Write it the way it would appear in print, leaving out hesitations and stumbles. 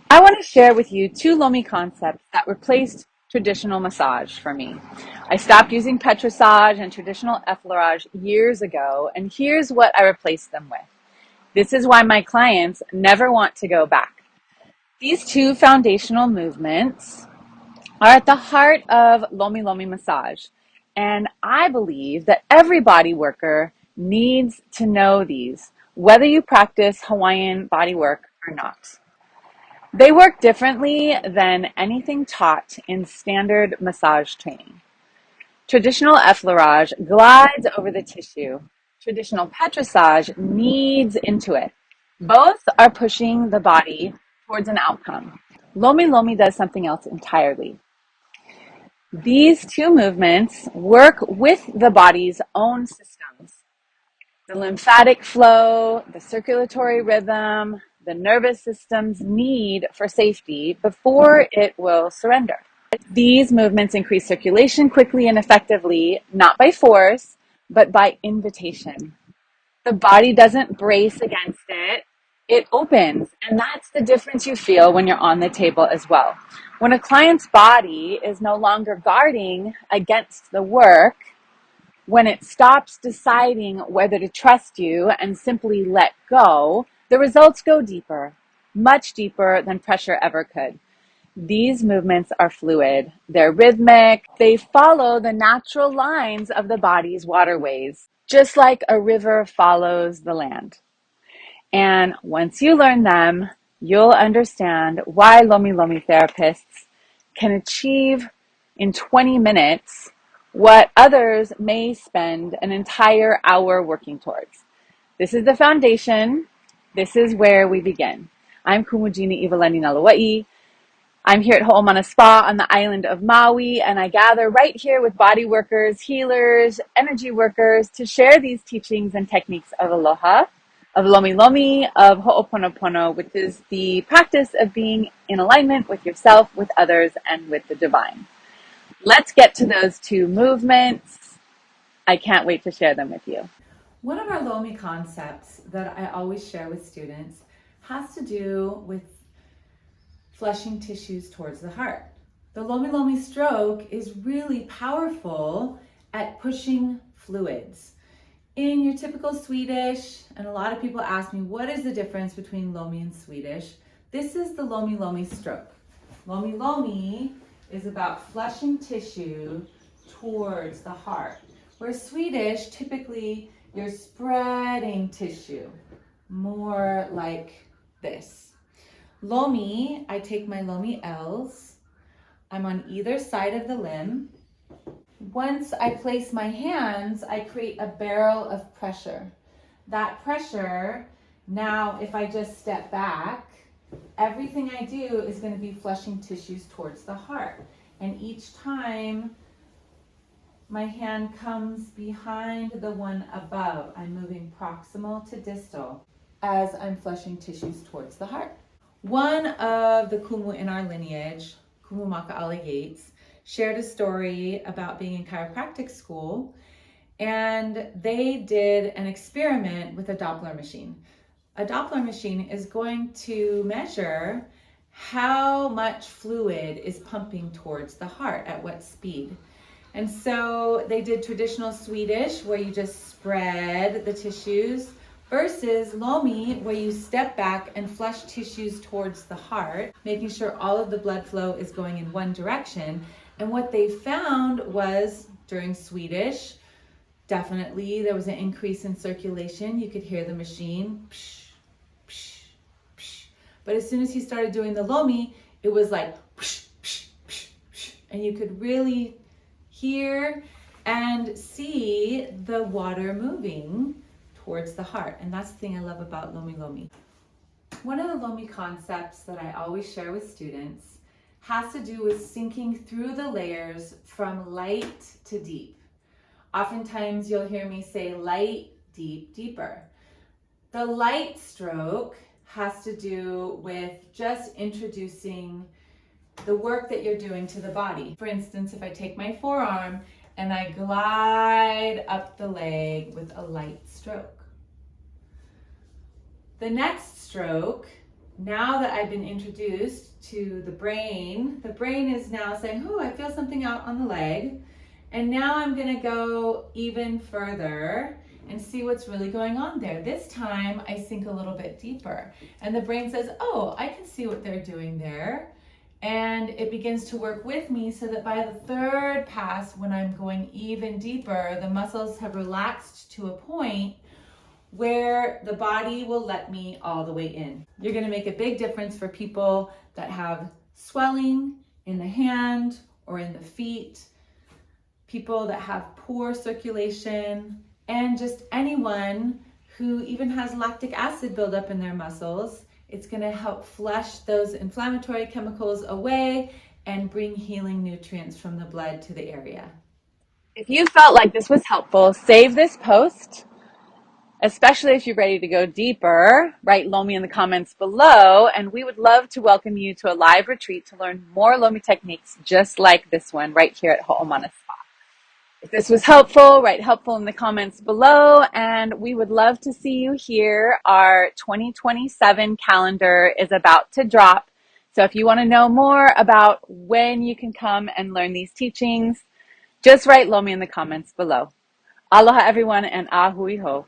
I want to share with you two Lomi concepts that replaced traditional massage for me. I stopped using petrissage and traditional effleurage years ago, and here's what I replaced them with. This is why my clients never want to go back. These two foundational movements are at the heart of Lomi Lomi massage, and I believe that every body worker needs to know these, whether you practice Hawaiian bodywork or not. They work differently than anything taught in standard massage training. Traditional effleurage glides over the tissue. Traditional petrissage kneads into it. Both are pushing the body towards an outcome. Lomi Lomi does something else entirely. These two movements work with the body's own systems. The lymphatic flow, the circulatory rhythm, the nervous system's need for safety before it will surrender. These movements increase circulation quickly and effectively, not by force, but by invitation. The body doesn't brace against it, it opens. And that's the difference you feel when you're on the table as well. When a client's body is no longer guarding against the work, when it stops deciding whether to trust you and simply let go, the results go deeper, much deeper than pressure ever could. These movements are fluid, they're rhythmic, they follow the natural lines of the body's waterways, just like a river follows the land. And once you learn them, you'll understand why Lomi Lomi therapists can achieve in 20 minutes what others may spend an entire hour working towards. This is the foundation. This is where we begin. I'm Kumujini Ivaleni Nalawai. I'm here at Ho'omana Spa on the island of Maui, and I gather right here with body workers, healers, energy workers to share these teachings and techniques of aloha, of Lomi Lomi, of Ho'oponopono, which is the practice of being in alignment with yourself, with others, and with the divine. Let's get to those two movements. I can't wait to share them with you. One of our Lomi concepts that I always share with students has to do with flushing tissues towards the heart. The Lomi Lomi stroke is really powerful at pushing fluids. In your typical Swedish, and a lot of people ask me, what is the difference between Lomi and Swedish? This is the Lomi Lomi stroke. Lomi Lomi is about flushing tissue towards the heart. Where Swedish, typically you're spreading tissue, more like this. Lomi, I take my Lomi L's. I'm on either side of the limb. Once I place my hands, I create a barrel of pressure. That pressure, now if I just step back, everything I do is going to be flushing tissues towards the heart. And each time my hand comes behind the one above, I'm moving proximal to distal as I'm flushing tissues towards the heart. One of the kumu in our lineage, Kumu Maka'ala Yates, shared a story about being in chiropractic school, and they did an experiment with a Doppler machine. A Doppler machine is going to measure how much fluid is pumping towards the heart at what speed. And so they did traditional Swedish, where you just spread the tissues, versus Lomi, where you step back and flush tissues towards the heart, making sure all of the blood flow is going in one direction. And what they found was, during Swedish, definitely there was an increase in circulation. You could hear the machine, psh, psh, psh. But as soon as he started doing the Lomi, it was like, psh, psh, psh, psh. And you could really hear and see the water moving towards the heart. And that's the thing I love about Lomi Lomi. One of the Lomi concepts that I always share with students has to do with sinking through the layers from light to deep. Oftentimes you'll hear me say light, deep, deeper. The light stroke has to do with just introducing the work that you're doing to the body. For instance, if I take my forearm and I glide up the leg with a light stroke. The next stroke now that I've been introduced to the brain is now saying, oh, I feel something out on the leg. And now I'm gonna go even further and see what's really going on there. This time I sink a little bit deeper. And the brain says, oh, I can see what they're doing there. And it begins to work with me so that by the third pass, when I'm going even deeper, the muscles have relaxed to a point where the body will let me all the way in. You're gonna make a big difference for people that have swelling in the hand or in the feet, people that have poor circulation, and just anyone who even has lactic acid buildup in their muscles. It's gonna help flush those inflammatory chemicals away and bring healing nutrients from the blood to the area. If you felt like this was helpful, save this post, especially if you're ready to go deeper. Write Lomi in the comments below, and we would love to welcome you to a live retreat to learn more Lomi techniques just like this one right here at Ho'omana Spa. If this was helpful, write helpful in the comments below, and we would love to see you here. Our 2027 calendar is about to drop, so if you want to know more about when you can come and learn these teachings, just write Lomi in the comments below. Aloha everyone, and ahui ho.